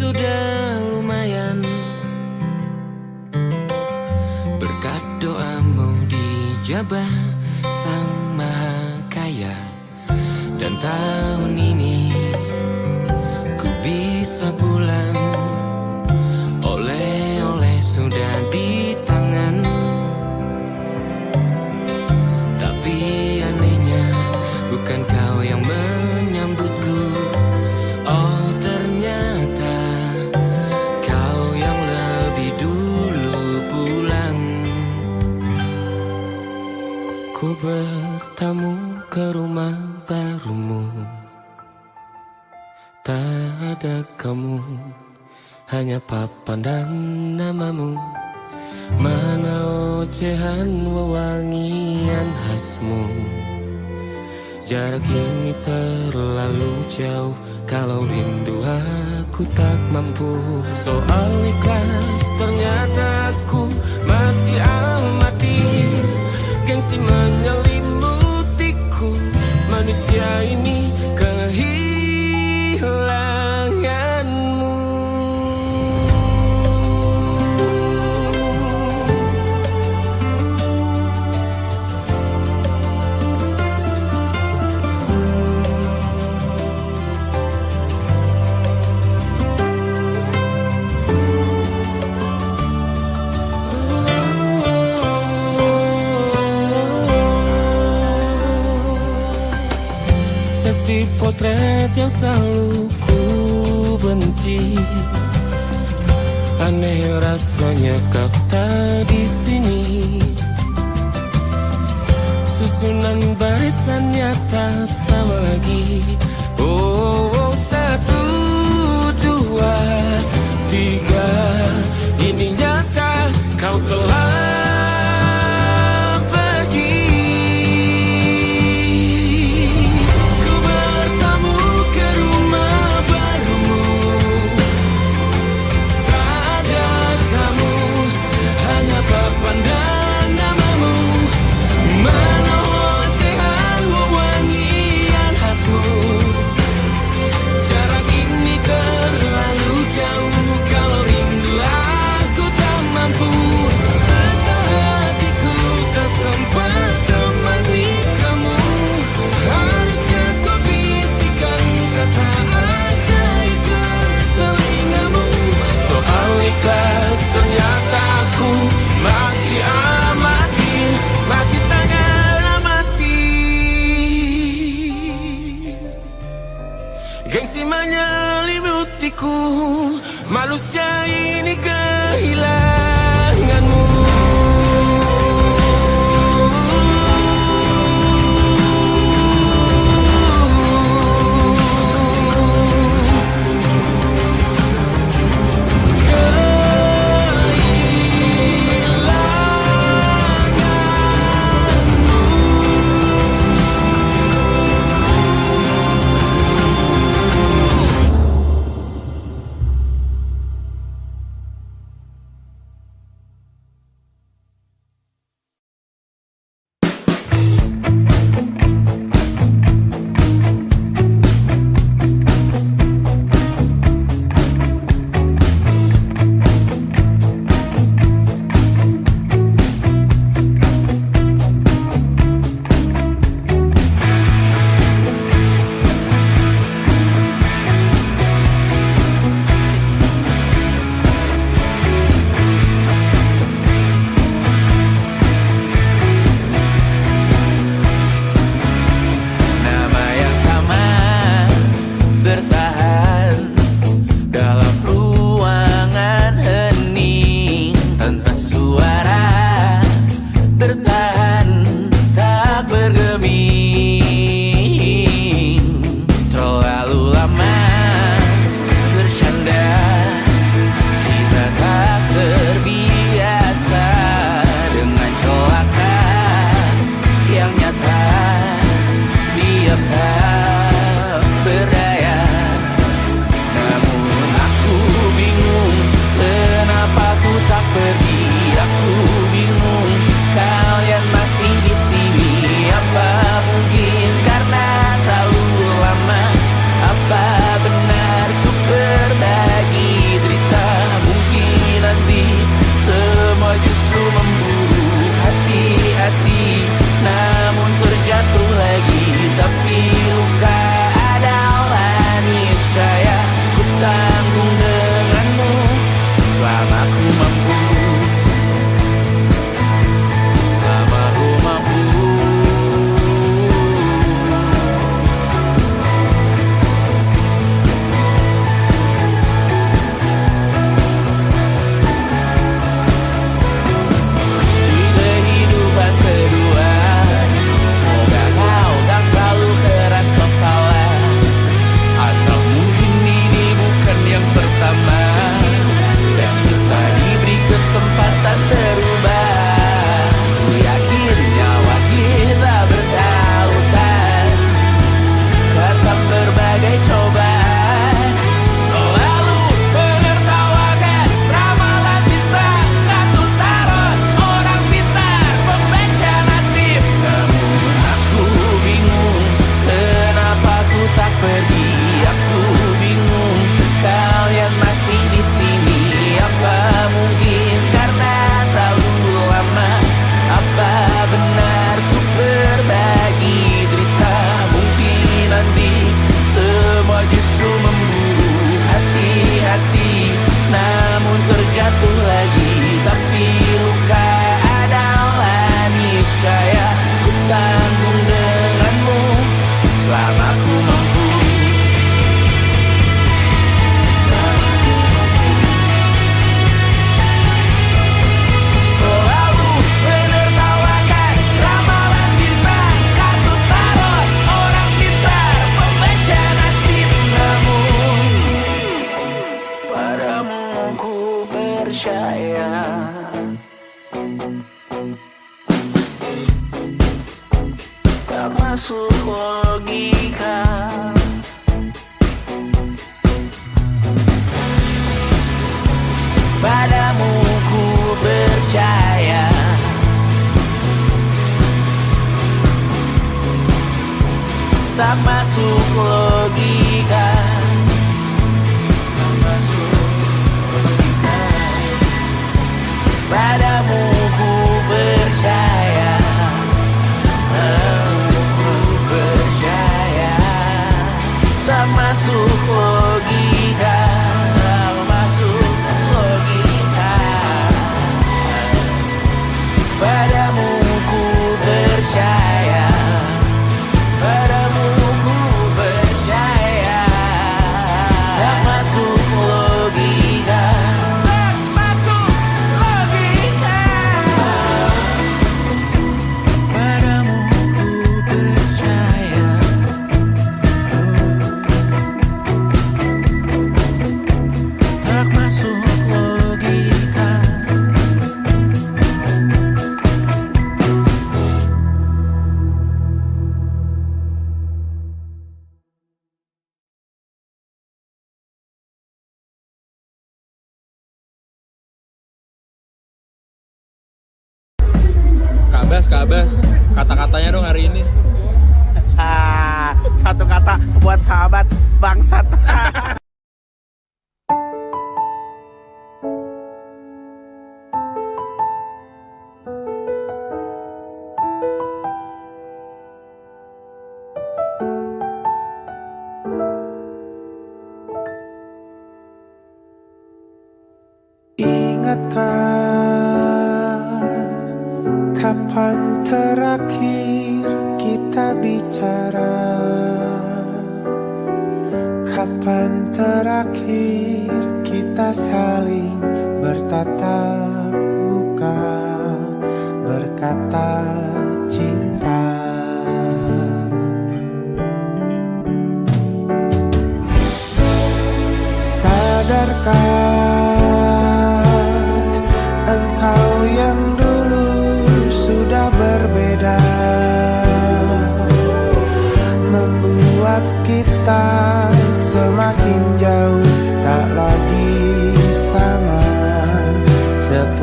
sudah lumayan. Berkat doamu dijabah Sang Maha Kaya. Dan tahun ini ku bisa pulang. Oleh-oleh sudah di tangan. Tapi anehnya bukan kau yang menyambutku. Oh, ternyata kau yang lebih dulu pulang. Ku bertamu ke rumah barumu. Tak ada kamu, hanya papan dan namamu. Mana ocehan wewangian khasmu. Jarak ini terlalu jauh, kalau rindu aku tak mampu. Soal ikhlas ternyata aku masih amati. Gengsi menyelimutiku, manusia ini kehilanganmu. Sesi potret yang selalu ku benci. Aneh rasanya kau tak di sini. Susunan barisannya tak sama lagi. Oh, oh, 1, 2, 3. Ini nyata kau telah gengsi menyelimutiku, manusia ini kehilanganmu. masuk logika. Padamu ku percaya, tak masuk logika. Tak masuk logika. Padamu ku percaya, padamu ku percaya. Tak masuk logika. Tak masuk logika. Padamu ku percaya, padamu ku percaya. Tak masuk logika. Tak masuk logika. Padamu ku percaya. Tak masuk logika. Kak Bas, kata-katanya dong hari ini. Satu kata buat sahabat bangsat. Ingatkah kapan terakhir kita bicara? Kapan terakhir kita saling bertatap muka, berkata cinta? Sadarkah engkau yang dulu sudah berbeda, membuat kita semakin jauh, tak lagi sama seperti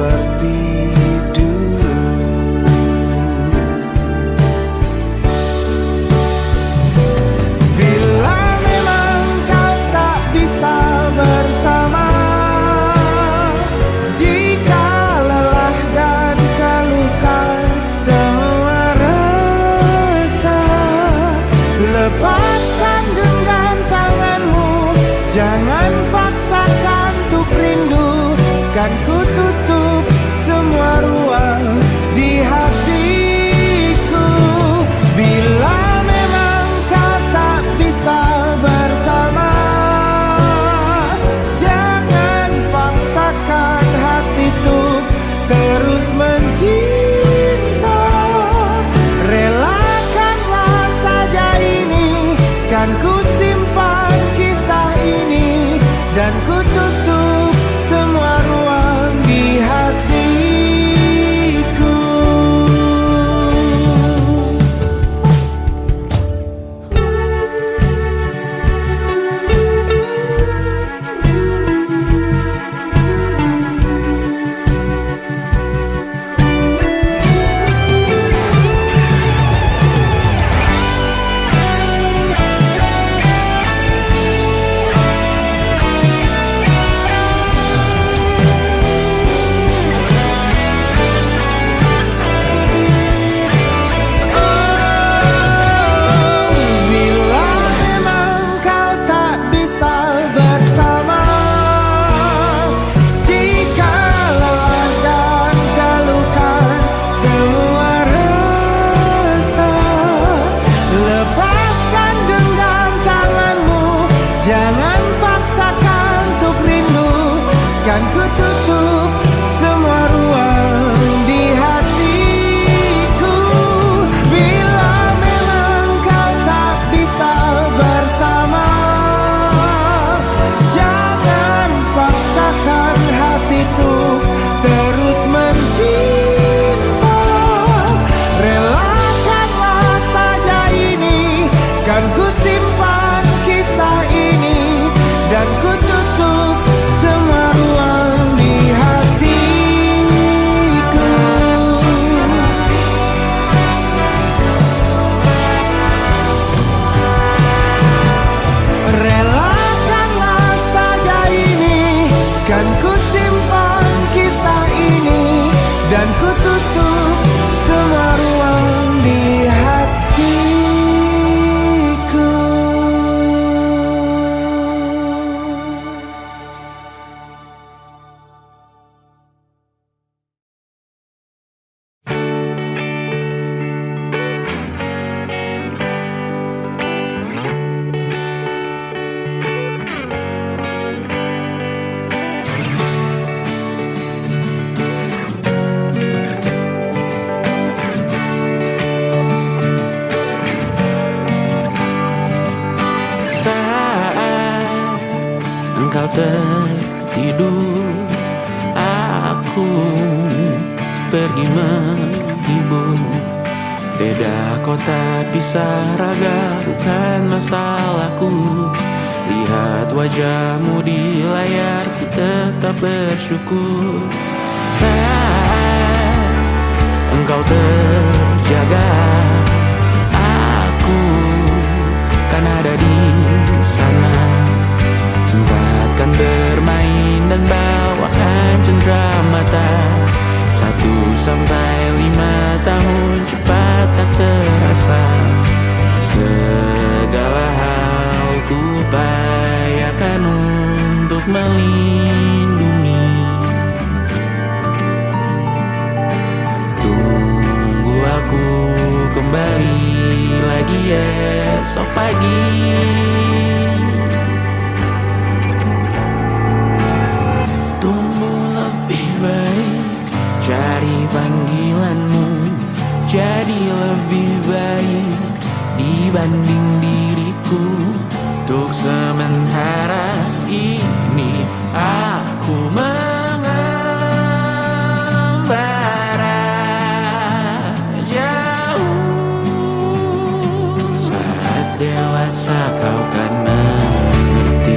tutup semua ruang di hatiku. Saat engkau tertidur, aku pergi menghibur. Beda kota pisah raga bukan masalahku. Lihat wajahmu di layar, ku tetap bersyukur. Saat engkau terjaga, aku kan ada di sana. Sempatkan bermain dan bawakan cenderamata. 1-5 tahun cepat tak terasa. Segala hal ku upayakan untuk melindungi. Tunggu aku kembali lagi esok pagi. Tumbuh lebih baik, cari panggilanmu. Jadi lebih baik dibanding diriku. Untuk sementara ini aku mengembara jauh. Saat dewasa kau kan mengerti.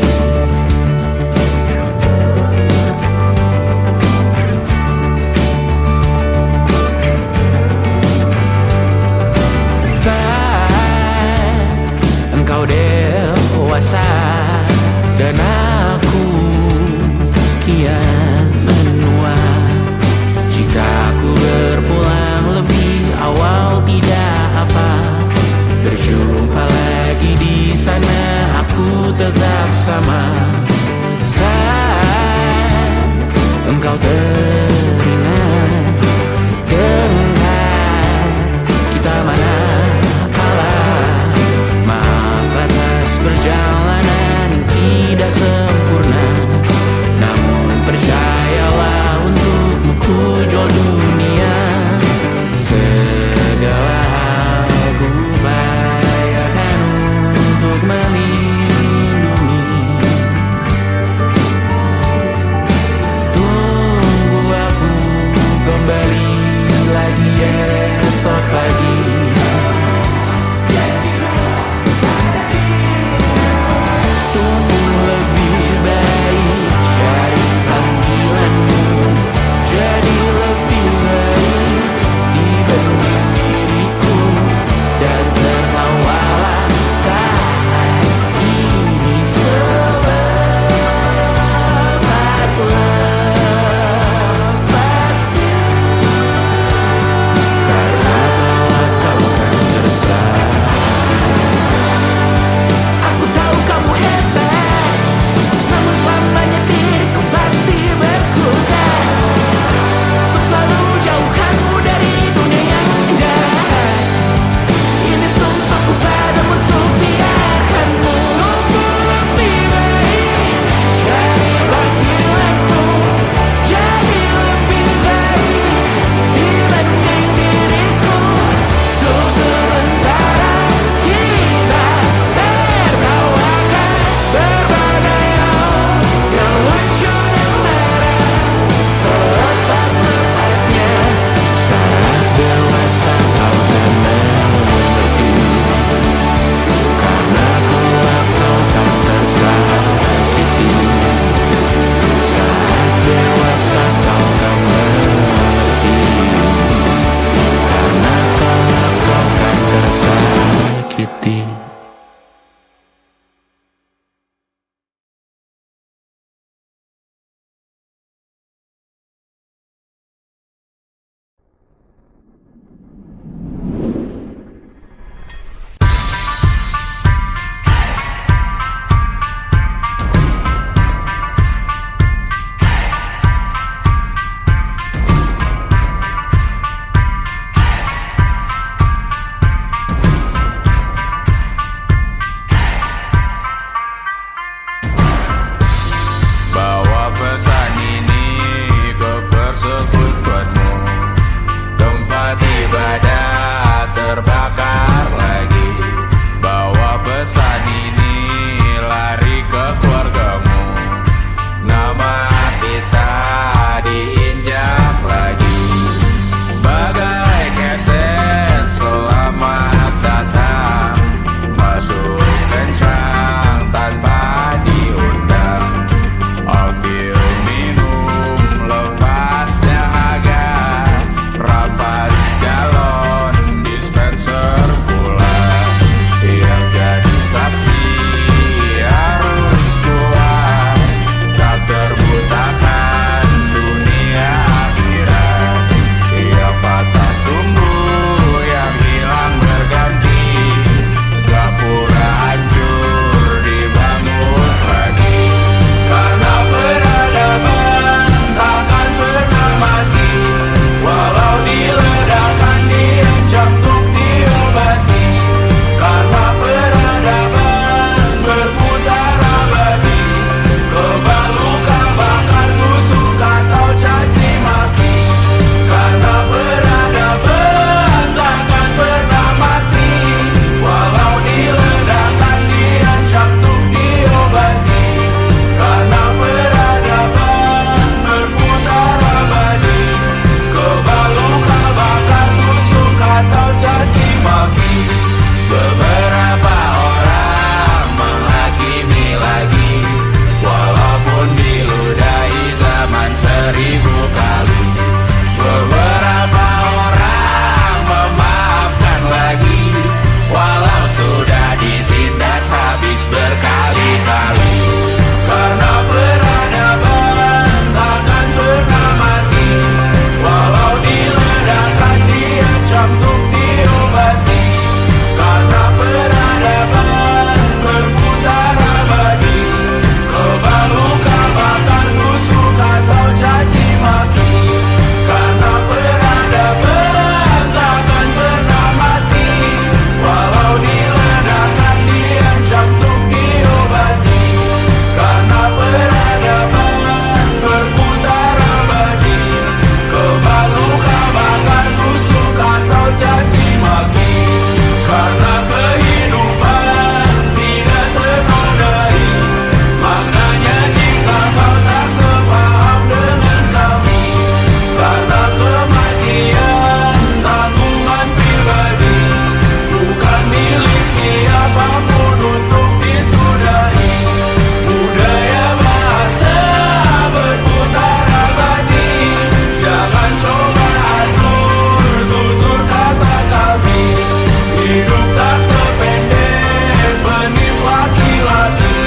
Saat engkau dewasa dan aku terbakar lagi. Bawa pesan ini lari ke keluargamu. Nama kita diinjak lagi. Bagai keset selamat datang, masuk kencang tanpa diundang. Ambil minum lepas dahaga, rampas galon dispenser pula. Yang jadi saksi harus kuat, tak terbutakan dunia akhirat. Yang patah tumbuh, yang hilang berganti, gapura hancur dibangun lagi. Karena peradaban takkan pernah mati, walau diledakkan diancam untuk diobati. Karena peradaban berputar abadi, kebal luka bakar tusuk atau caci maki. Karena peradaban takkan pernah mati, walau diledakkan diancam untuk diobati. Karena peradaban berputar abadi, kebal luka bakar tusuk atau caci maki. Beberapa orang menghakimi lagi, walaupun diludahi zaman 1000 kali. Beberapa orang memaafkan lagi, walau sudah ditindas habis berkali-kali. Karena peradaban takkan pernah mati, walau diledakkan diancam untuk diobati. Karena peradaban berputar abadi, kebal luka bakar tusuk atau caci maki. Karena peradaban takkan pernah mati, walau diledakkan diancam untuk diobati. Karena peradaban berputar abadi, kebal luka bakar tusuk atau caci maki. Karena kehidupan tidak ternodai, maknanya jika kau tak sepaham dengan kami. Karena kematian tanggungan pribadi, bukan milik siapapun untuk disudahi. Budaya bahasa berputar abadi, jangan coba atur tutur kata kami. Hidup tak sependek penis laki-laki,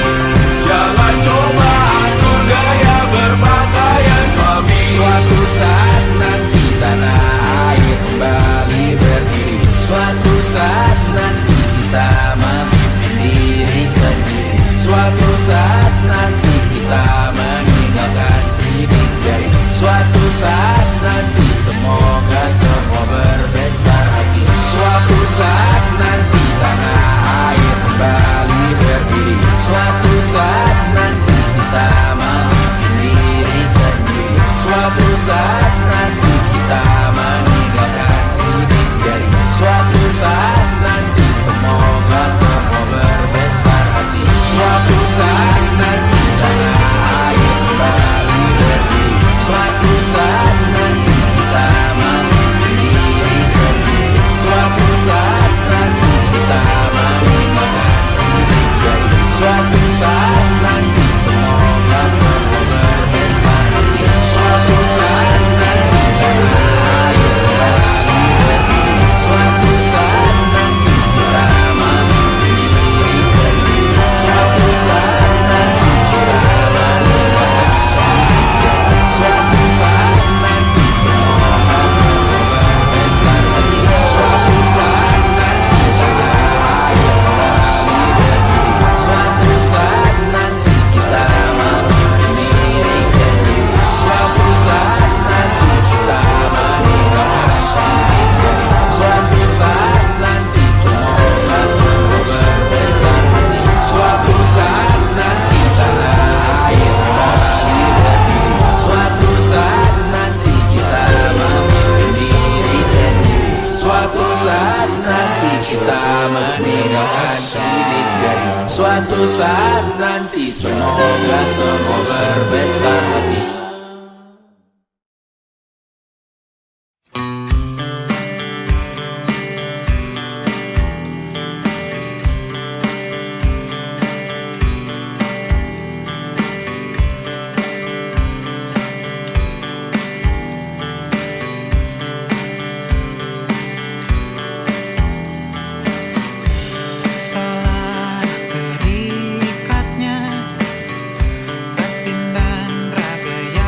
jangan coba atur gaya berpakaian kami. Suatu saat nanti tanah air kembali berdiri, suatu saat nanti kita memimpin diri sendiri. Suatu saat nanti kita meninggalkan sidik jari. Suatu saat nanti semoga semua berbesar hati. Suatu saat nanti tanah air kembali berdiri. Suatu saat nanti kita memimpin diri sendiri. Suatu saat nanti kita meninggalkan sidik jari. Suatu saat nanti semoga semua berbesar hati. Suatu saat nanti tanah air kembali berdiri. Suatu saat nanti kita memimpin saat nanti kita meninggalkan sidik jari, suatu saat nanti semoga semua berbesar hati. salah terikatnya batin dan raga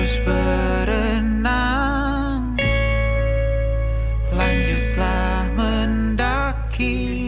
terus berenang, lanjutlah mendaki.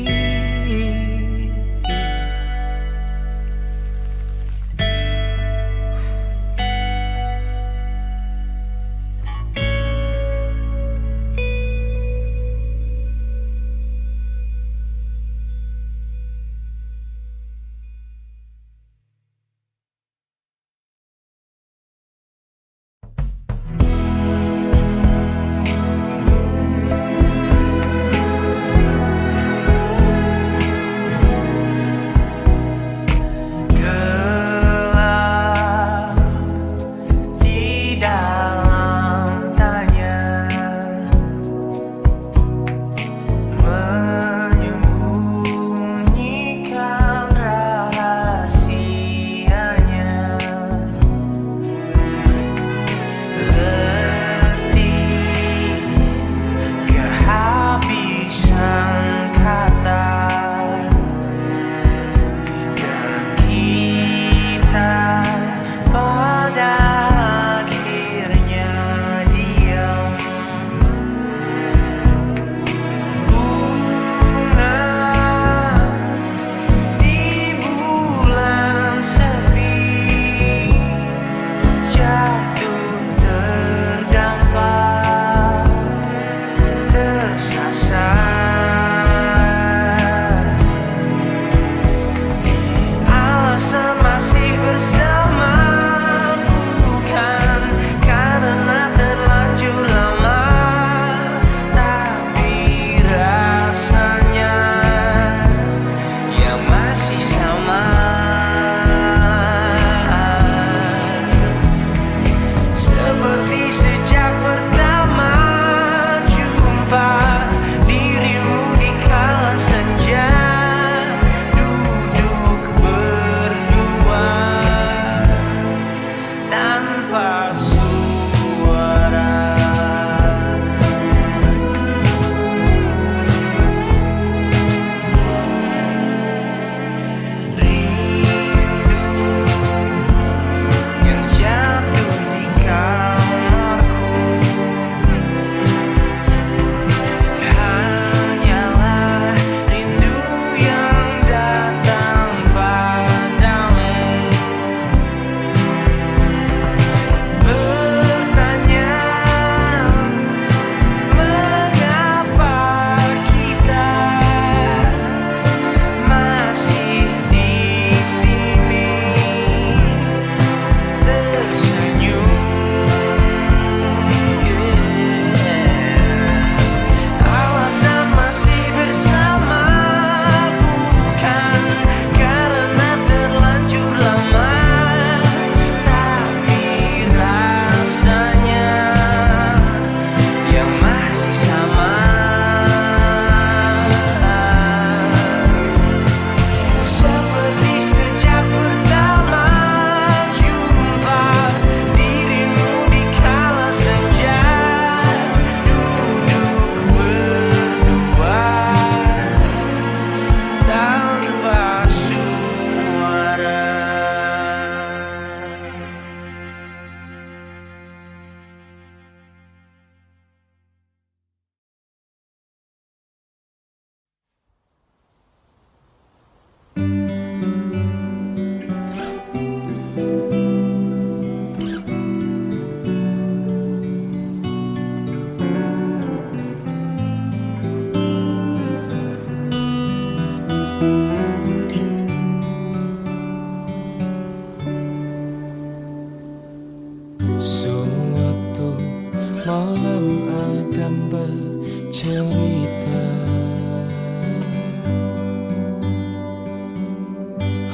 cerita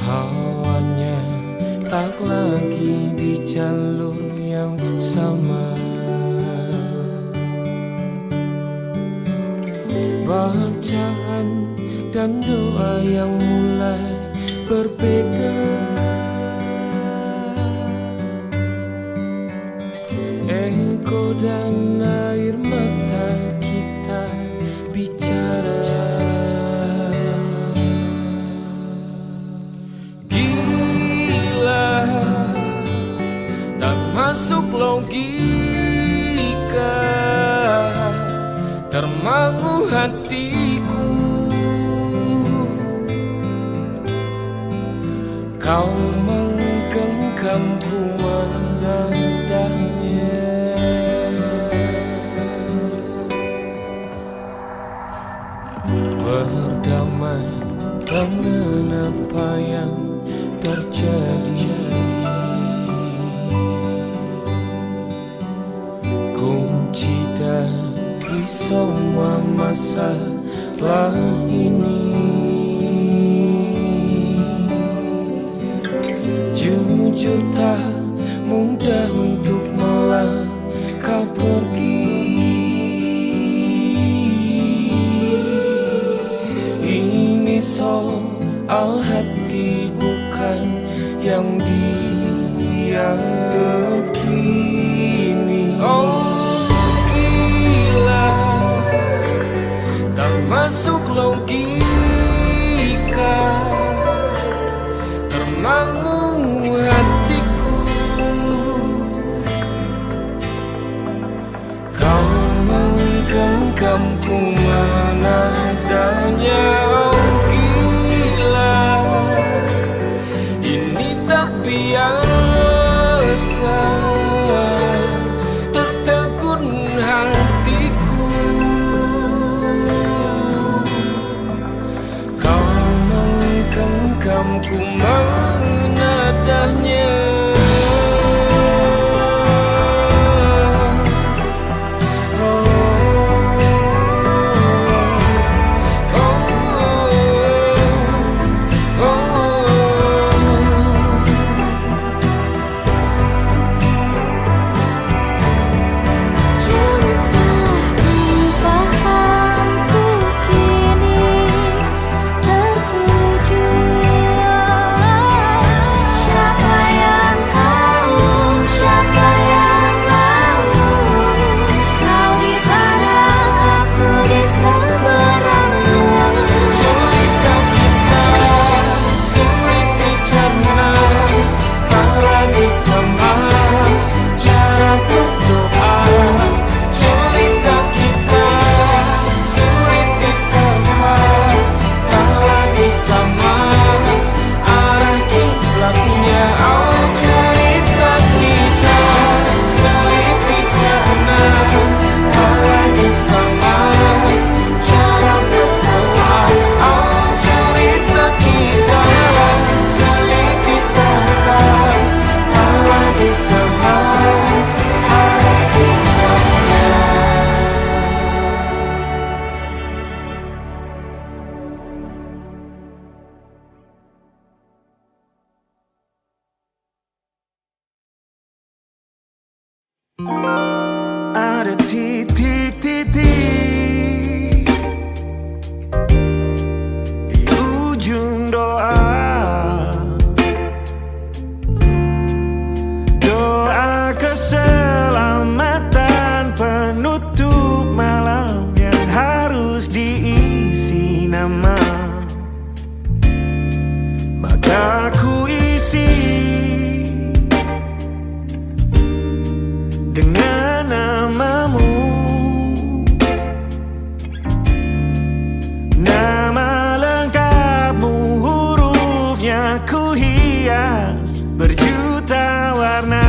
hawanya tak lagi di jalur yang sama. Bacaan dan doa yang mulai berbeda. Engkau dan air mata kita bicara. Gila, tak masuk logika, termangu hatiku. Kau menggenggamku menadahnya. Berdamai dengan apa yang terjadi, kunci dari semua masalah ini. Jujur tak mudah untuk melangkah pergi. Ini soal hati bukan yang diyakini. Oh gila, tak masuk logika, termangu hatiku. Kau menggenggamku menadanya. Oh gila, ini tak biasa, tertegun hatiku. Kau menggenggamku menadahnya. Ada titik-titik di ujung doa, doa keselamatan penutup malam yang harus diisi nama. Maka ku isi dengan namamu, nama lengkapmu, hurufnya ku hias berjuta warna.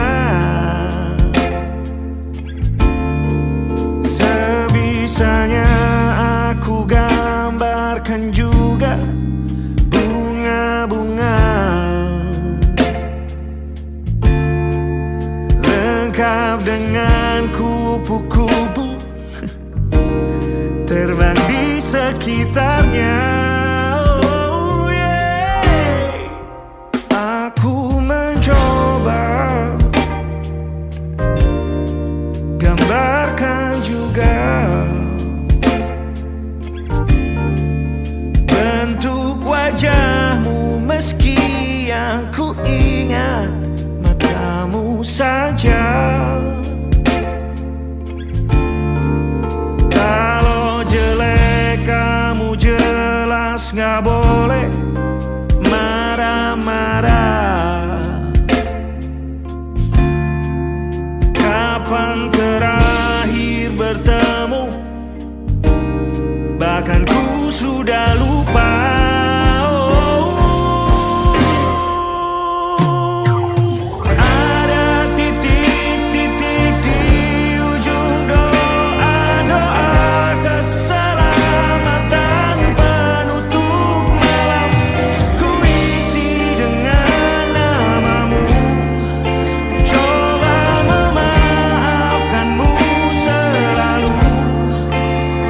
Sebisanya aku gambarkan juga bunga-bunga, lengkap dengan kupu-kupu terbang di sekitarnya. Oh yeah. Aku mencoba gambarkan juga bentuk wajahmu, meski yang ku ingat matamu saja. Kalau jelek kamu jelas kapan terakhir bertemu, bahkan ku sudah lupa. Ada titik-titik di ujung doa-doa keselamatan penutup malam. Ku isi dengan namamu, ku coba memaafkanmu selalu.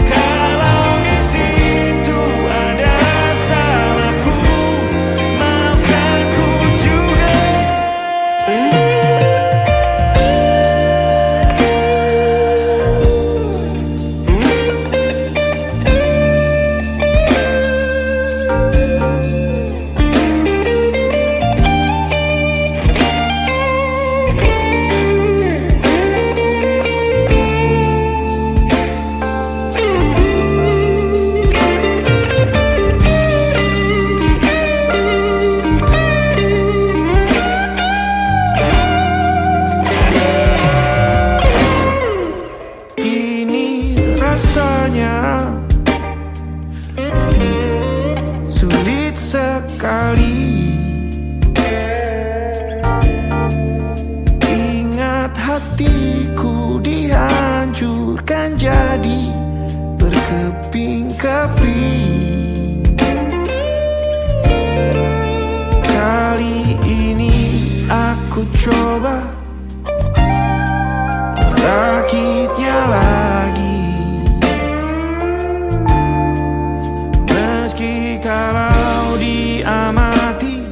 Kalau di situ ada salahku, maafkan ku juga. Ini rasanya sulit sekali. Ingat hatiku dihancurkan jadi berkeping-keping. Kali ini aku coba merakitnya lagi. Meski kalau diamati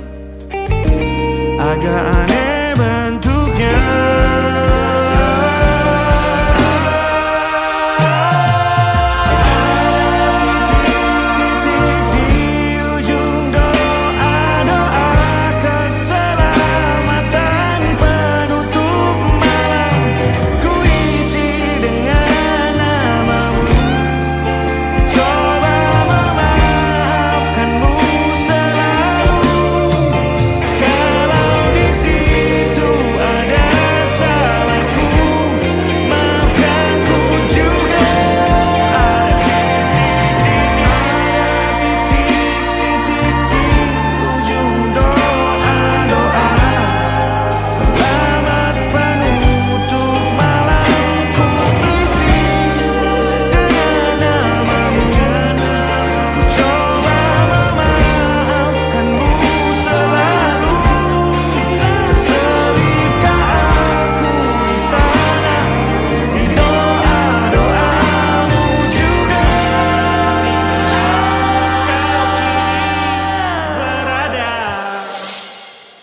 agak aneh bentuknya. Titik-titik di ujung doa-doa keselamatan penutup malam. Ku isi dengan namamu, coba memaafkanmu selalu. Kalau di situ ada salahku, maafkan ku juga. Ada titik-titik di ujung doa-doa selamat penutup malam. Ku isi dengan namamu, ku coba memaafkanmu selalu. Terselipkah aku di sana, di doa-doamu juga. Berada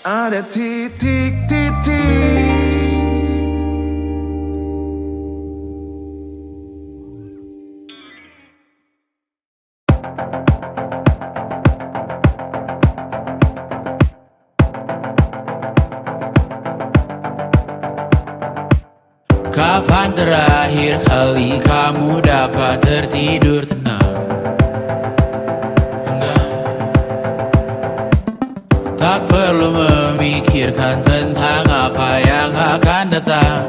ada titik-titik. Kapan terakhir kali kamu dapat tertidur tenang? Enggak. Tak perlu memikirkan tentang apa yang akan datang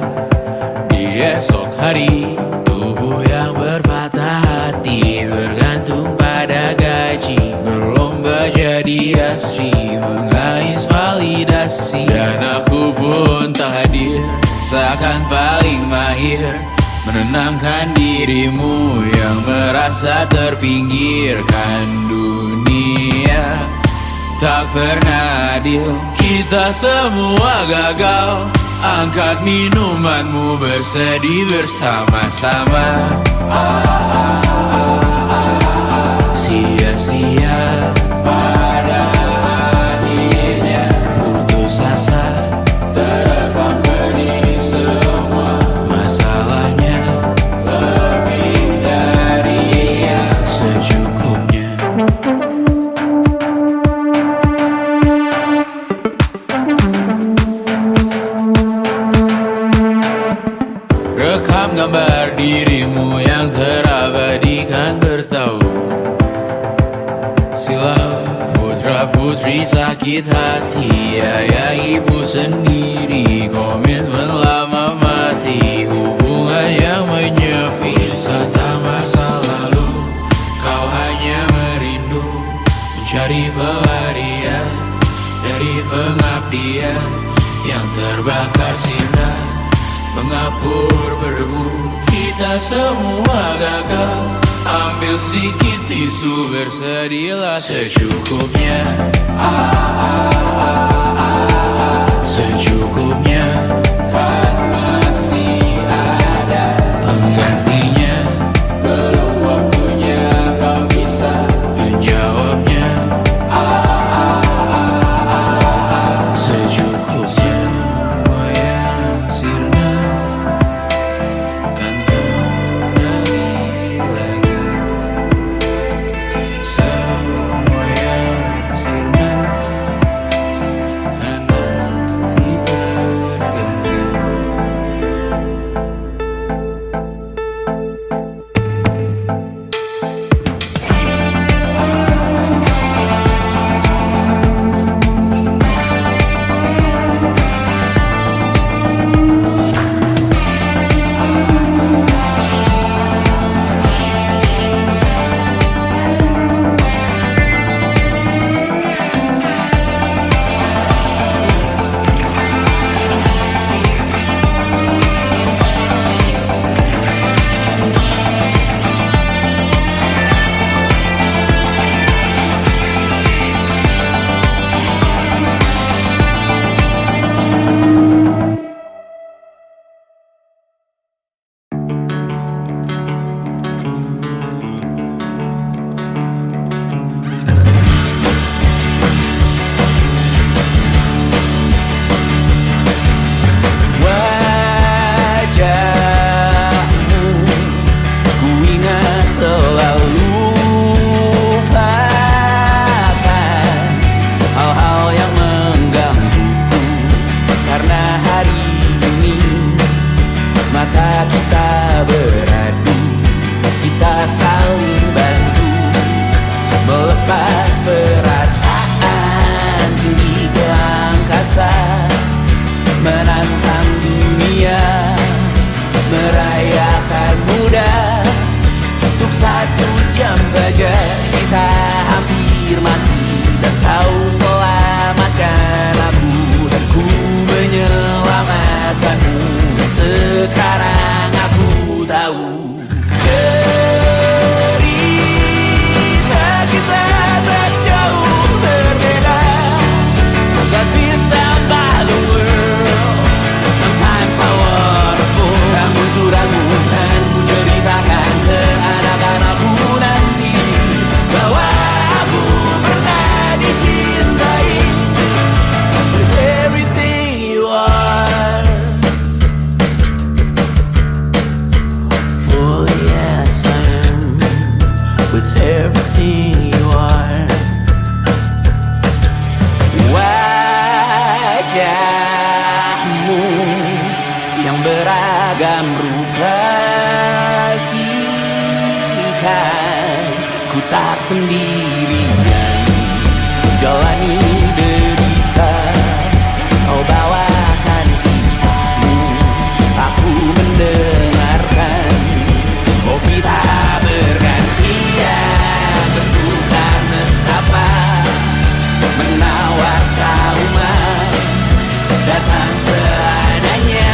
di esok hari. Tubuh yang berpatah hati bergantung pada gaji, berlomba jadi asri, mengais validasi. Dan aku pun tak hadir, seakan paling mahir menenangkan dirimu yang merasa terpinggirkan dunia. Tak pernah adil, kita semua gagal. Angkat minumanmu, bersedih bersama-sama. Sia-sia pada akhirnya putus asa, terekam pedih semua. Masalahnya lebih dari yang secukupnya. Rekam gambar dirimu yang terabadikan bertahun silam. Putra-putri sakit hati, ayah ibu sendiri, komitmen lama mati. dia yang terbakar sinar, mengapur berdebu, kita semua gagal. Ambil sedikit tisu, bersedihlah secukupnya. Secukupnya, kan masih ada penggantinya. Belum waktunya kau bisa menjawabnya. Secukupnya, wayang sirna kan kembali lagi. Semua yang sirna kan nanti terganti. Wajahmu ku ingat selalu, lupakan hal-hal yang menggangguku. Karena hari ini mata kita beradu, kita saling bantu melepas perasaan tinggi ke angkasa, menantang dunia, merayakan muda. Untuk 1 jam saja kita hampir mati, dan kau selamatkan aku, dan ku menyelamatkanmu. Dan sekarang aku tahu cerita kita tak jauh berbeda. But it's about the world. Sometimes I waterfall. Namun suratmu kan ku ceritakan ke anak-anakku nanti, bahwa aku pernah dicintai with everything you are. For yes I am, with everything you are. Wajahmu yang beragam rupa, pastikan ku tak sendirian jalani derita. Kau bawakan kisahmu, aku mendengarkan. Oh kita bergantian, bertukar nestapa, menawar trauma, datang seadanya.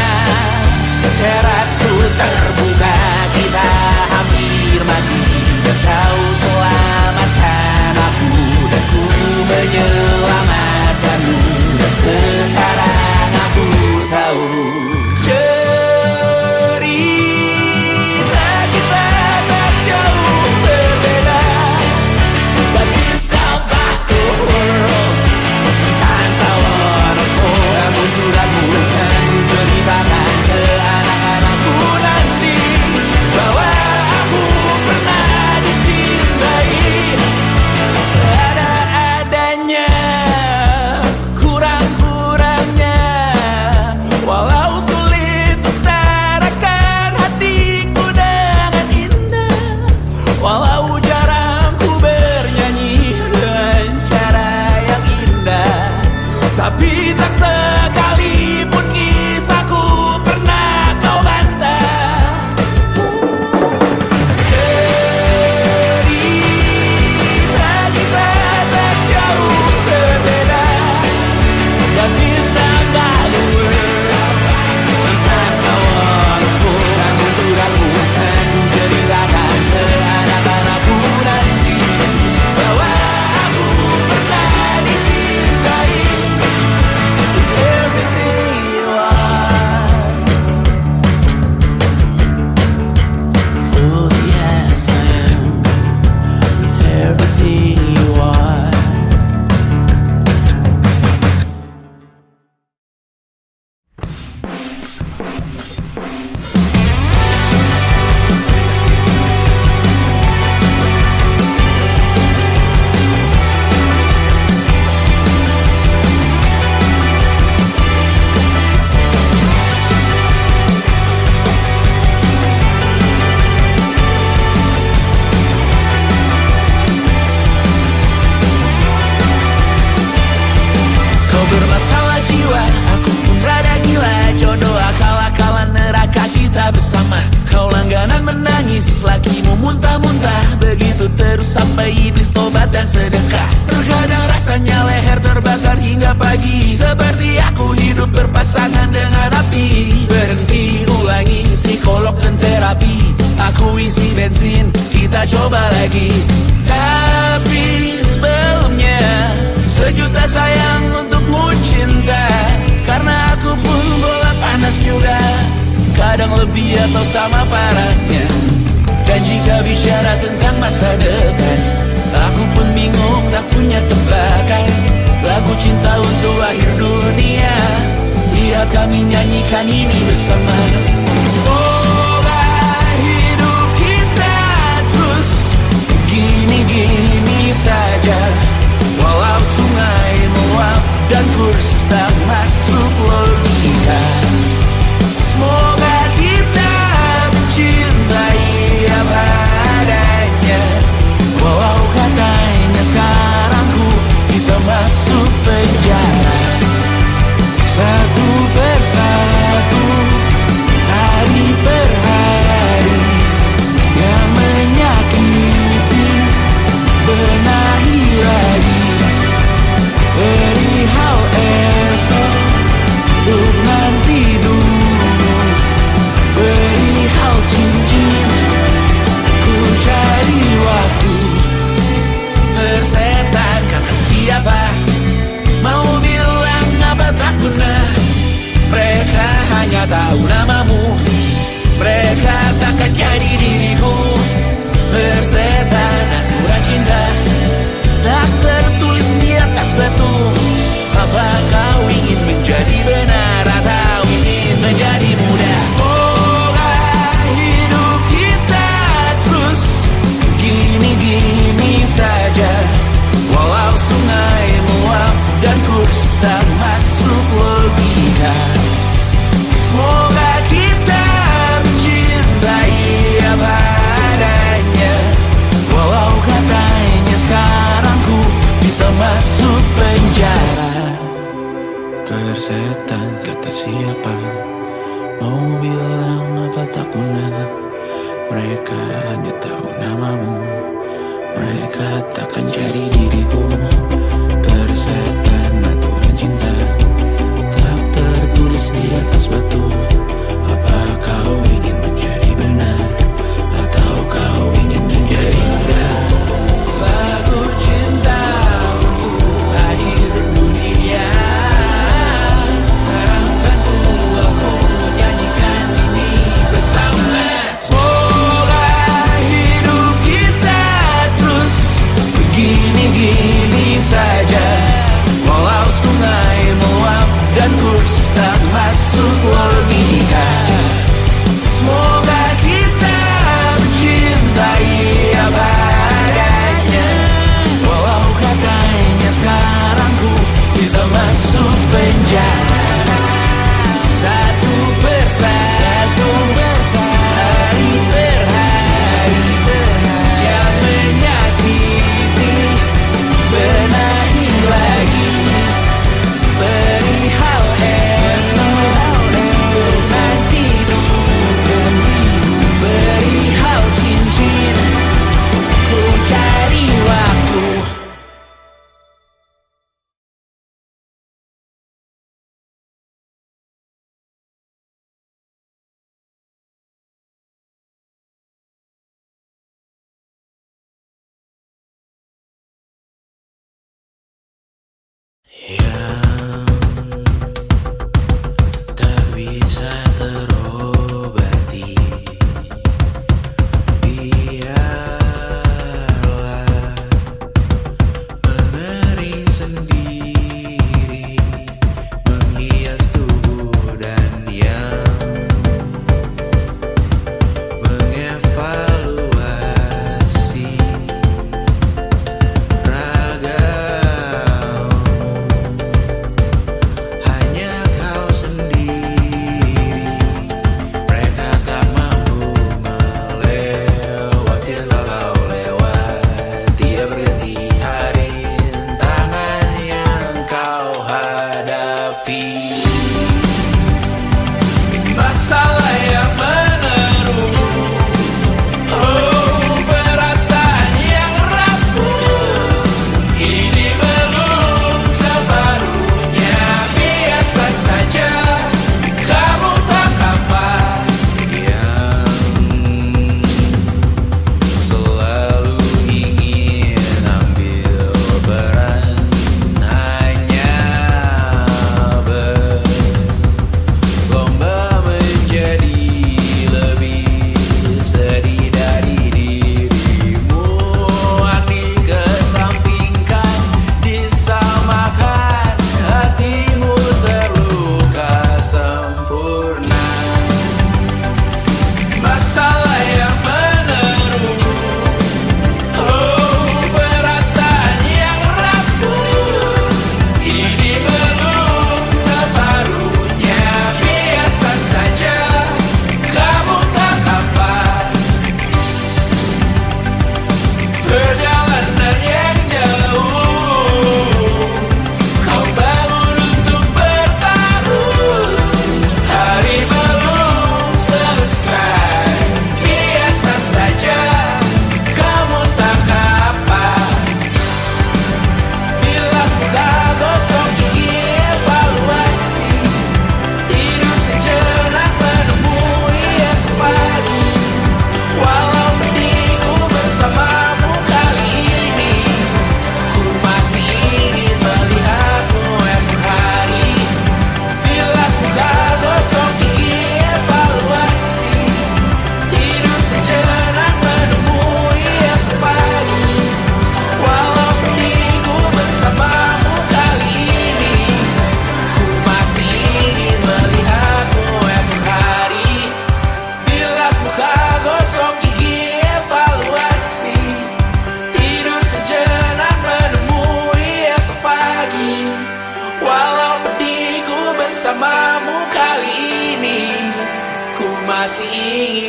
Terasku terbuka, kita hampir mati, dan kau selamatkan aku, dan ku menyelamatkanmu. Dan sekarang aku tahu cerita kita tak jauh berbeda. But it's about the world. Sometimes I wanna fall. Namun suratmu kan ku ceritakan ke anak-anakku nanti, bahwa aku pernah dicintai seada-adanya, sekurang-kurangnya. Walau sampai iblis tobat dan sedekah. Terkadang rasanya leher terbakar hingga pagi, seperti aku hidup berpasangan dengan api. Berhenti, ulangi psikolog dan terapi. Aku isi bensin, kita coba lagi. Tapi sebelumnya, sejuta sayang untukmu cinta. Karena aku pun bola panas juga, kadang lebih atau sama parahnya. Dan jika bicara tentang masa depan, aku pun bingung tak punya tebakan. Lagu cinta untuk akhir dunia, lihat kami nyanyikan ini bersama. Semoga hidup kita terus gini-gini saja, walau sungai meluap dan kurs tak masuk logika. Semoga kita mencintai apa adanya, walau katanya sekarang ku bisa masuk penjara. Satu persatu, hari per hari, yang menyakiti benahi lagi. Perihal esok, untuk nanti dulu. Perihal cincin, ku cari waktu. Persetan kata siapa, mau bilang apa tak guna. Mereka hanya tahu namamu, mereka takkan jadi diriku. Persetan aturan cinta, tak tertulis di atas batu. Apa kau ingin menjadi benar atau ingin menjadi muda? Semoga hidup kita terus gini-gini saja, walau sungai meluap dan kurs tak masuk logika. Semoga kita mencintai apa adanya, walau katanya sekarang ku bisa masuk penjara. Persetan kata siapa, mau bilang apa tak guna. Mereka hanya tahu namamu, mereka takkan jadi diriku. Persetan aturan cinta, tak tertulis di atas batu. Apa kau ingin menjadi benar atau kau ingin menjadi muda? Lagu cinta untuk akhir dunia, sekarang bantu aku nyanyikan ini bersama. Semoga hidup kita terus begini-gini saja, walau sungai meluap dan kurs tak masuk logika.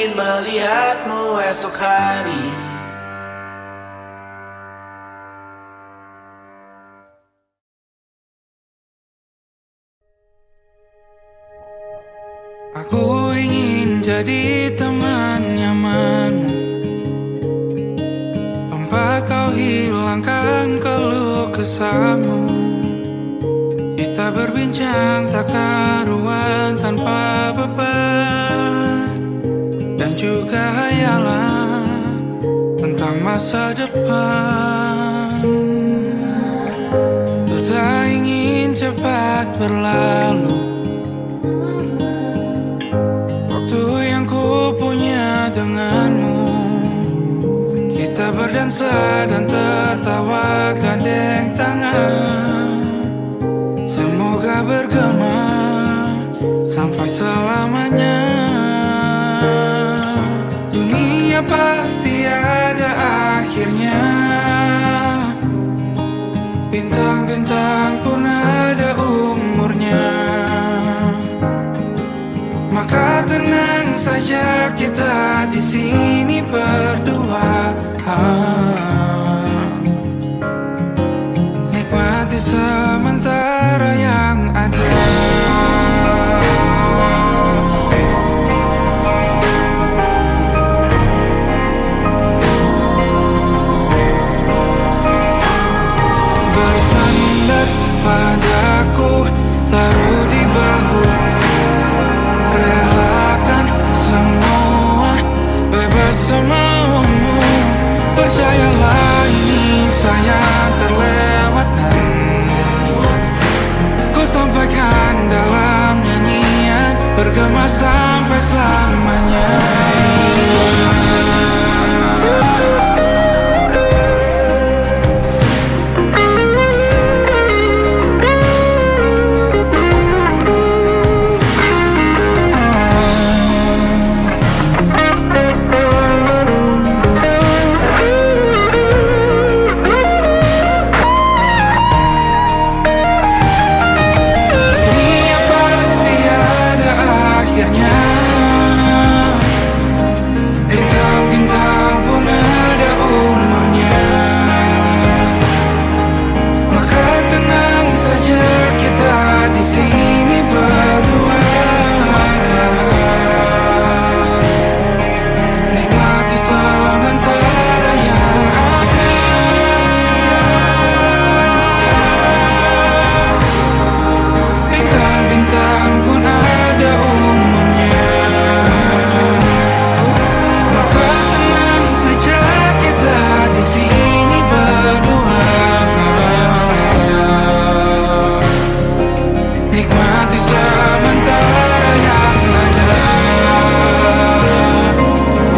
ingin melihatmu esok hari. Aku ingin jadi teman nyamanmu, tempat kau hilangkan keluh kesahmu. Kita berbincang tak karuan tanpa beban, dan juga hayalan tentang masa depan. Ku tak ingin cepat berlalu denganmu. Kita berdansa dan tertawa gandeng tangan. Semoga bergema sampai selamanya. Dunia pasti ada akhirnya. Bintang-bintang pun ada umurnya. Maka tenang saja kita di sini berdua. Nikmati sementara yang ada. Bersandar padaku, taruh di bahu. Relakan semua, bebas semaumu. Percayalah ini sayang terlewatkan. Ku sampaikan dalam nyanyian, bergema sampai selamanya. Bintang-bintang pun ada umurnya. Maka tenang saja kita di sini berdua. Nikmati sementara yang ada. Bintang-bintang pun ada umurnya. Di sini berdua. Nikmati sementara yang ada.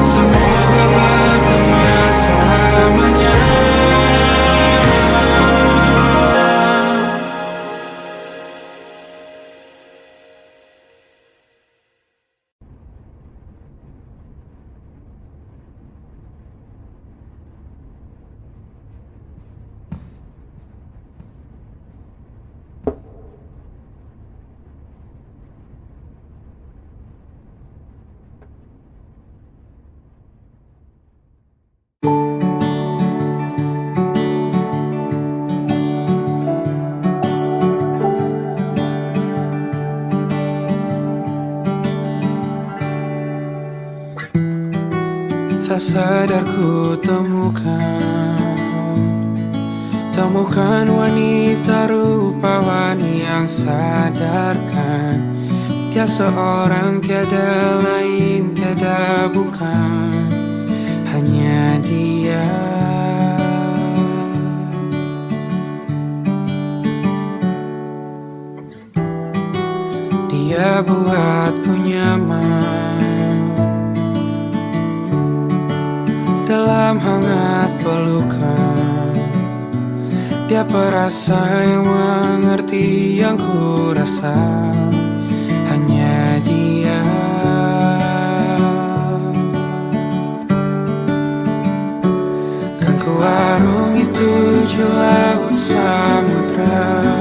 Semoga bergema selamanya. Tak sadar ku temukan wanita rupawan yang sadarkan. Dia seorang tiada lain, tiada bukan, hanya dia. Dia buatku nyaman dalam hangat pelukan. Dia perasa yang mengerti yang ku rasa, hanya dia. Kan ku arungi 7 laut samudra,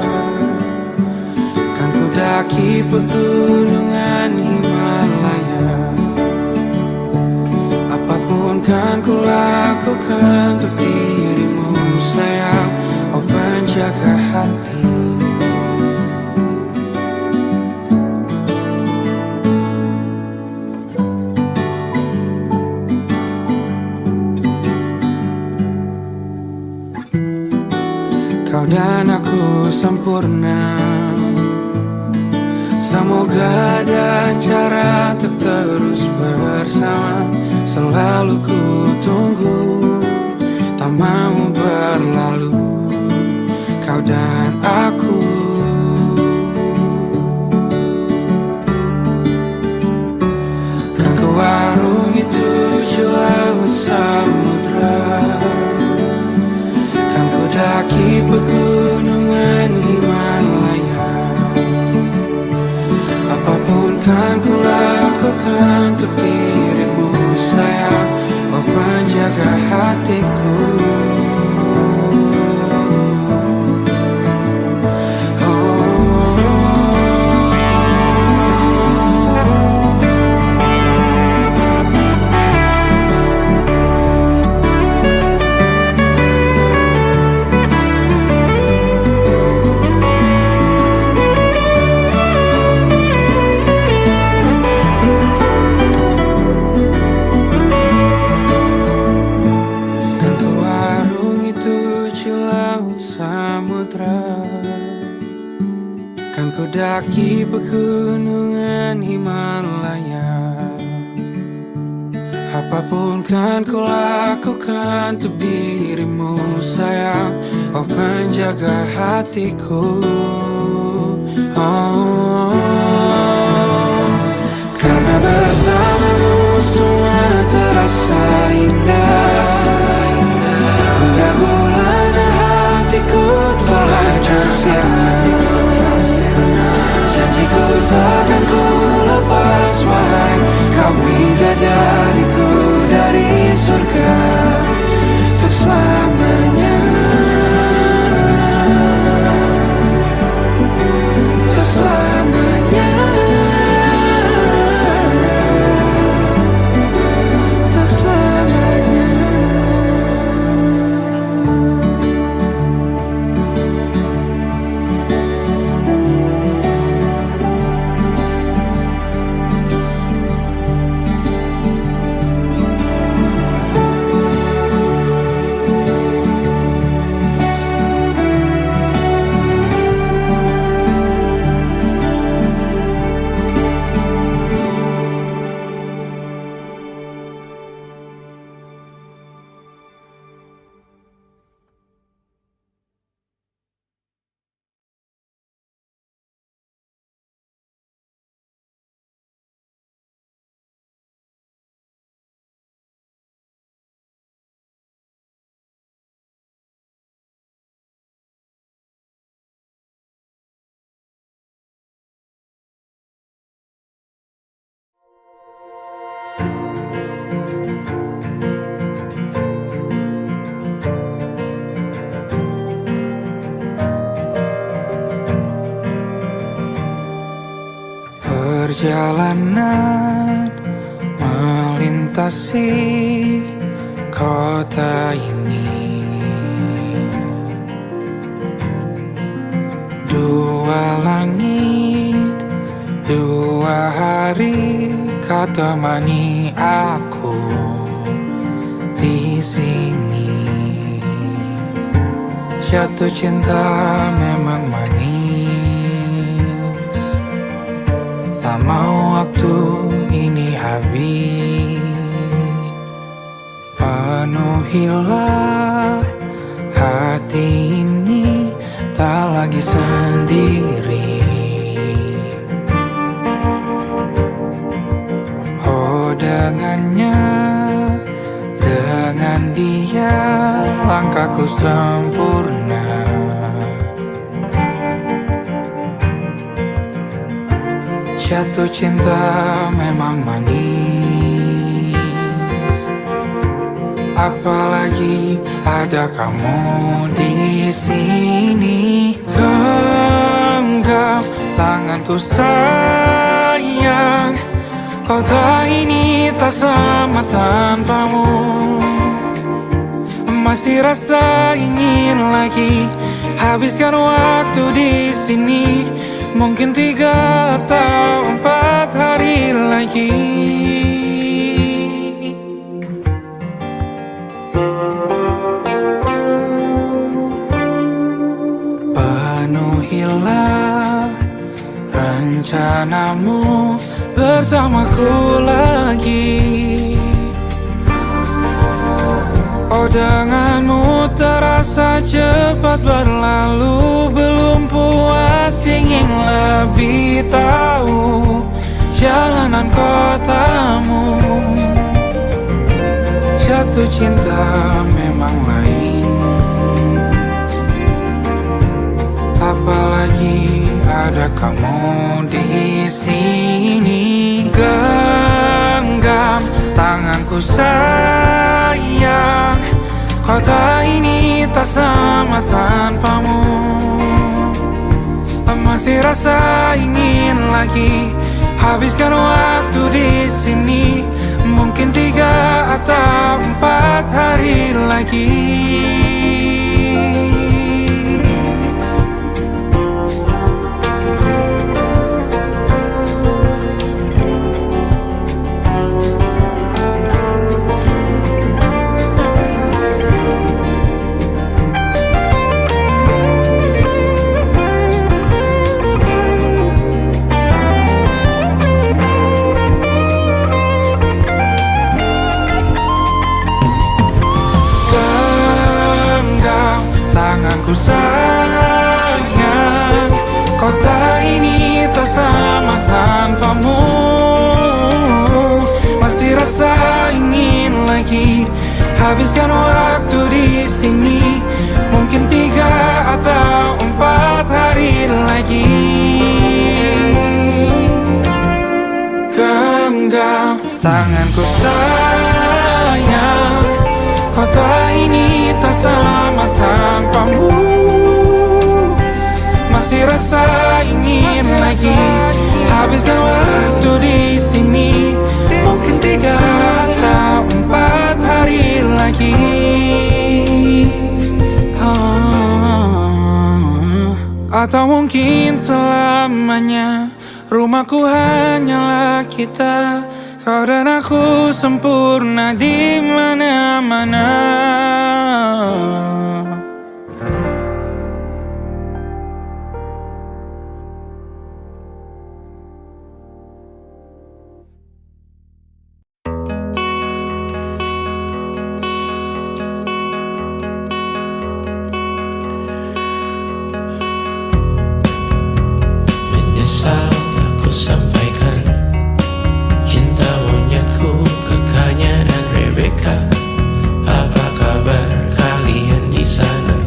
kan ku daki pegunungan Himalaya. kan ku lakukan untuk dirimu sayang, oh penjaga hati. Kau dan aku sempurna, semoga ada cara untuk terus bersama. Selalu ku tunggu, tak mau berlalu, kau dan aku. Kan ku warungi tujuh laut samudra, kan ku daki pegunungan Himalaya. Apapun kan ku lakukan untuk dirimu sayang, oh penjaga hatiku. Kan ku daki pegunungan Himalaya. Apapun kan ku lakukan untuk dirimu sayang, oh penjaga hatiku. Oh, karena bersamamu semua terasa indah. Gundah gulana hatiku telah tersirat. Janjiku takkan ku lepas, wahai kau bidadariku dari surga untuk selamanya, untuk selamanya, untuk selamanya. Perjalanan melintasi kota ini, dua langit, dua hari kau temani aku di sini. Jatuh cinta memang manis, tak mau waktu ini habis. Penuhilah hati ini, tak lagi sendiri. Oh dengannya, dengan dia langkahku sempurna. Jatuh cinta memang manis, apalagi ada kamu di sini. Genggam tanganku sayang, Kota ini tak sama tanpamu. Masih rasa ingin lagi habiskan waktu di sini. Mungkin 3 atau 4 hari lagi. Penuhilah rencanamu bersamaku lagi. Oh, denganmu terasa cepat berlalu. Belum puas ingin lebih tahu jalanan kotamu. Jatuh cinta memang lain, apalagi ada kamu di sini. Genggam tanganku sayang, kota ini tak sama tanpamu. Masih rasa ingin lagi habiskan waktu di sini. Mungkin 3 atau 4 hari lagi. Tanganku sayang, kota ini tak sama tanpamu. Masih rasa ingin lagi habiskan waktu di sini. Mungkin 3 atau 4 hari lagi. Genggam tanganku sayang, kota ini tak sama tanpamu. Masih rasa ingin lagi habiskan waktu di sini. Mungkin 3 atau 4 hari lagi. Atau mungkin selamanya. Rumahku hanyalah kita, kau dan aku sempurna di mana-mana. Menyesal tak ku sampaikan cinta monyetku ke Kanya dan Rebecca. Apa kabar kalian di sana?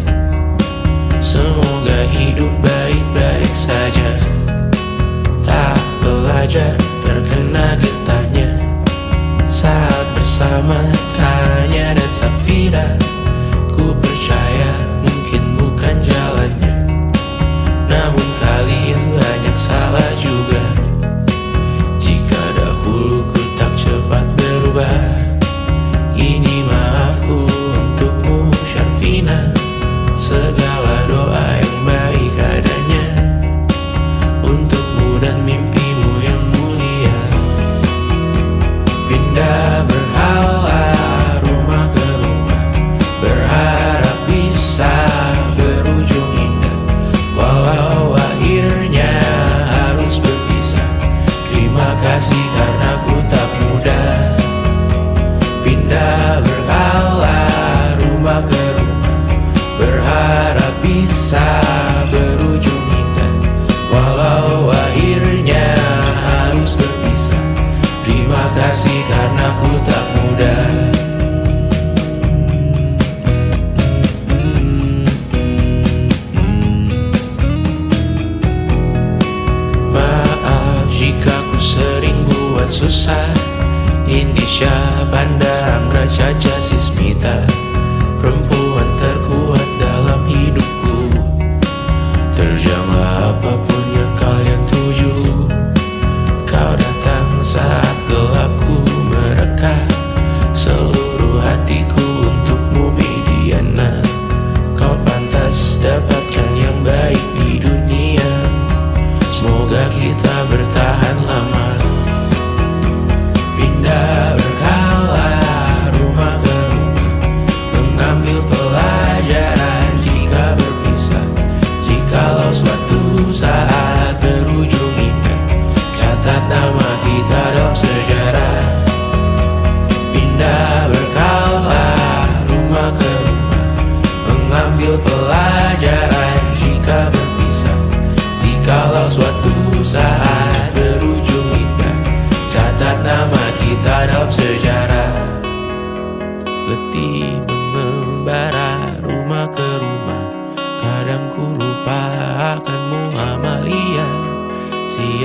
Semoga hidup baik-baik saja. Tak belajar terkena getahnya saat bersama Tanya dan Safira. Ku percaya mungkin bukan jalannya, namun kalian banyak salah juga. Jika dahulu ku tak cepat berubah, ini maafku untukmu Syarfina. Segala doa yang baik adanya untukmu dan mimpimu yang mulia. Pindah berhala rumah ke rumah, berharap bisa berujung indah. Walau akhirnya harus berpisah, terima kasih karena ku tak mudah. Pindah berkala rumah ke rumah, berharap bisa berujung indah. Walau akhirnya harus berpisah, terima kasih karena ku tak mudah. Jika ku sering buat susah, Indisha, Banda, Anggra, Caca, Sismita, perempuan terkuat dalam hidupku. Terjanglah apapun yang kalian tuju, kau datang saat gelap.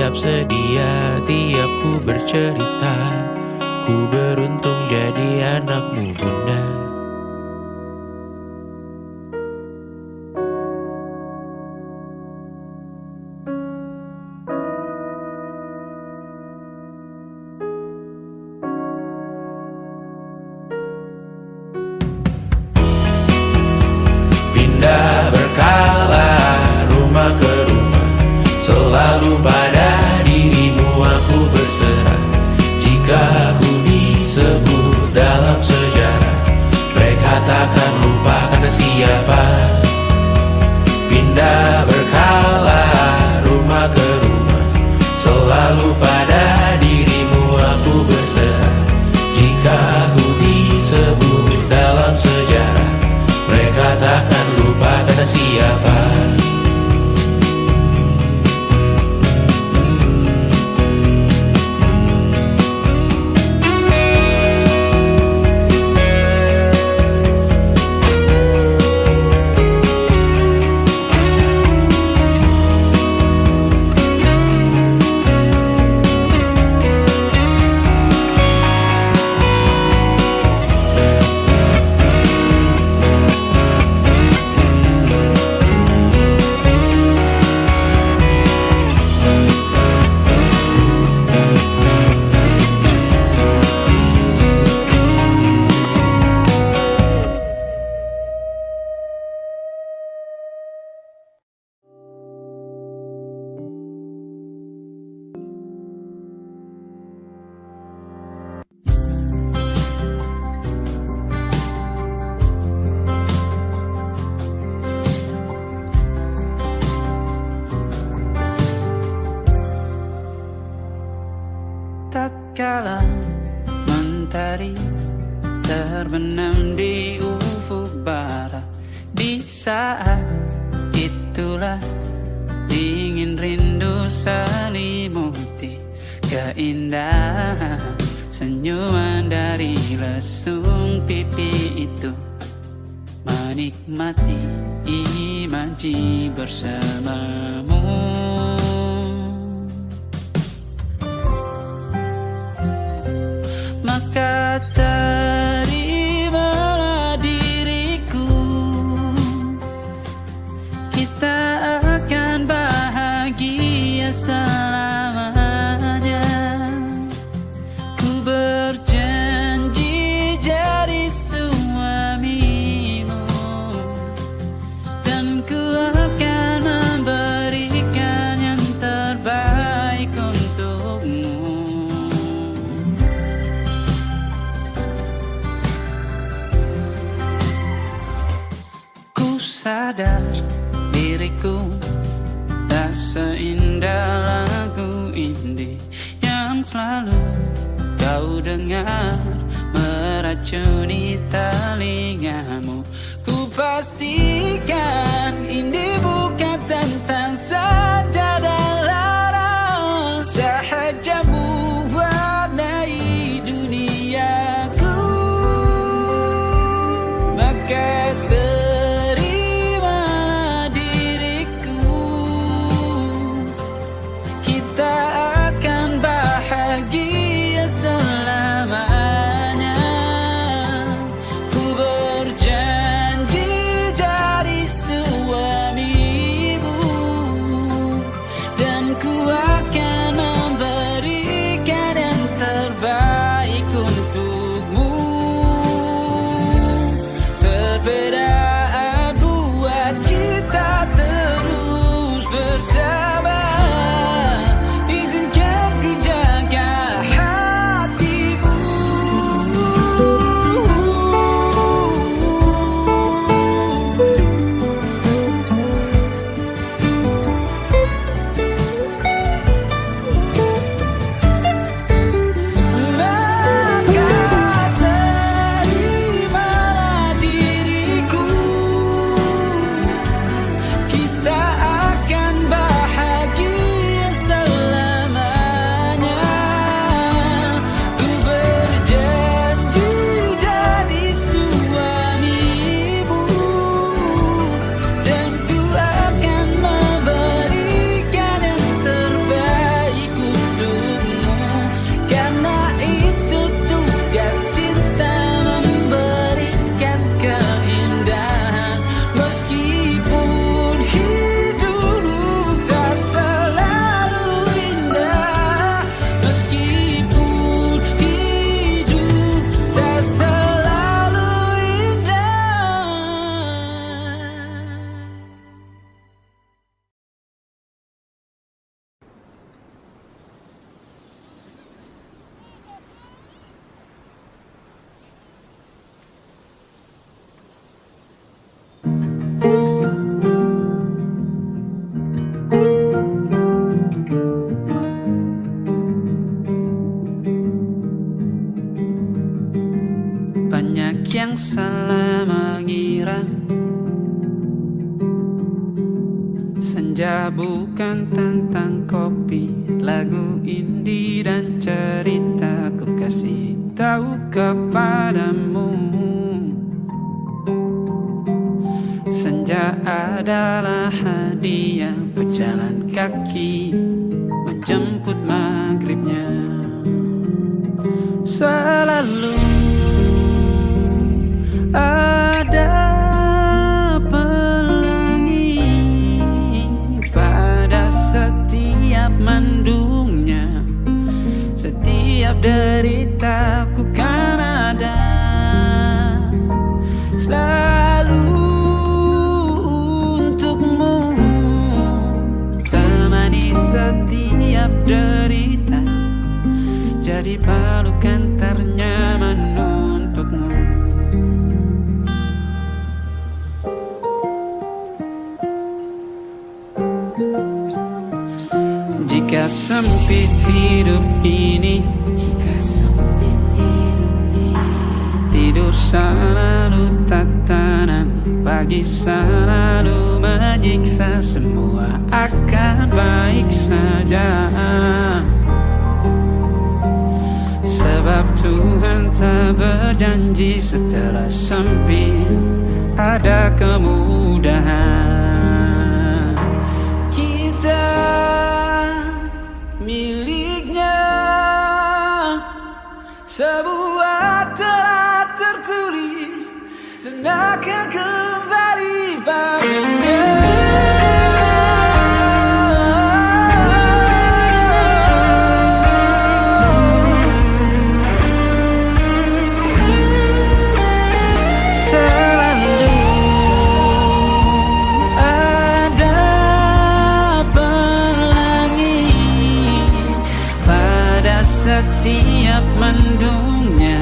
siap sedia tiap ku bercerita. Ku beruntung jadi anakmu bunda. Pindah berkala rumah ke rumah, selalu pada dirimu aku berserah. Jika aku disebut dalam sejarah, mereka takkan lupa karena siapa. Pindah berkala rumah ke rumah, selalu pada dirimu aku berserah. Jika aku disebut dalam sejarah, mereka takkan lupa karena siapa. Tatkala mentari terbenam di ufuk barat, di saat itulah dingin rindu selimuti keindahan senyuman dari lesung pipi itu. Menikmati imaji bersamamu, maka terimalah diriku. Kita akan bahagia selamanya. Ku berjanji jadi suamimu, dan ku akan memberikan yang terbaik untukmu. Sadar diriku tak seindah lagu indie yang selalu kau dengar meracuni telingamu. Ku pastikan indie bukan tentang sajadah larang, sahaja mewarnai duniaku. Maka yang salah mengira senja bukan tentang kopi, lagu indie dan cerita ku kasih tahu kepadamu. Senja adalah hadiah pejalan kaki menjemput maghribnya. Selalu ada pelangi pada setiap mendungnya. Setiap deritaku kan ada selalu untukmu, temani setiap derita, jadi pelukan ternyaman untukmu. Jika sempit hidup ini, tidur selalu tatanan, pagi selalu menyiksa, semua akan baik saja. Sebab Tuhan tak berjanji setelah sempit ada kemudahan. Kita miliknya, sebuah telah tertulis dan akan kembali padanya. Setiap mendungnya,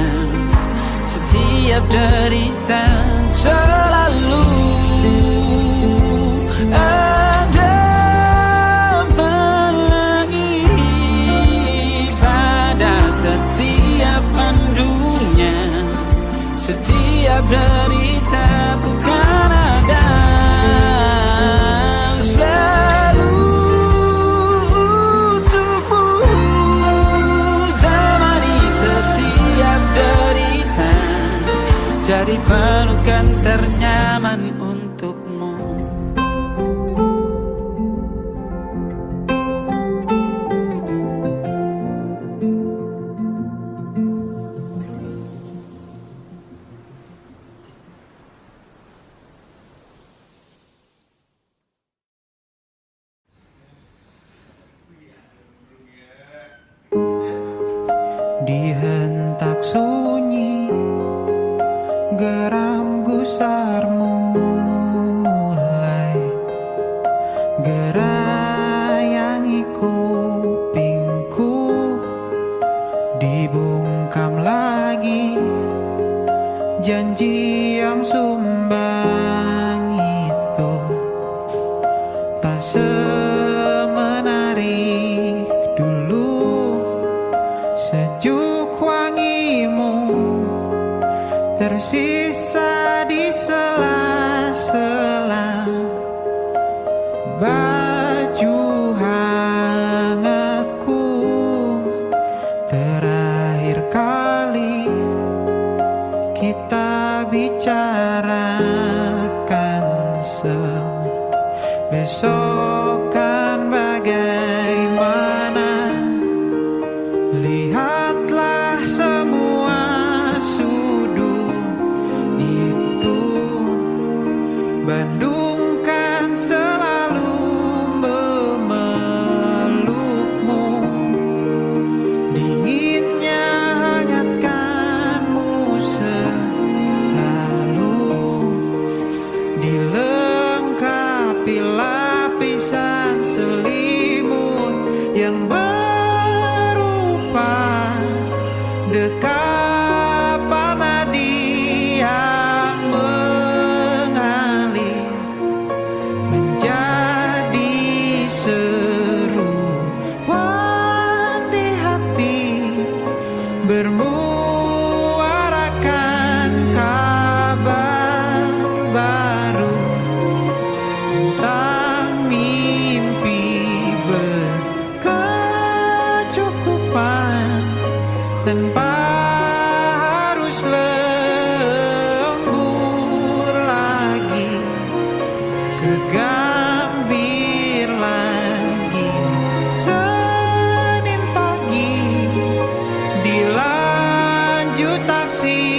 setiap derita, selalu ada pelangi pada setiap mendungnya. Setiap derita ku kan ada jadi pelukan ternyaman untukmu. Di hentak sunyi, geram gusarmu mulai gerayangi kupingku, dibungkam lagi janji yang sumbang itu, tak semenarik dulu. Sejuk wangimu tersisa di sela-sela baju hangatku. Terakhir kali kita bicarakan besokan bagaimana. Lihatlah semua sudut itu, Bandung kan selalu memelukmu. Dinginnya hangatkanmu selalu, dilengkapi lapisan kasih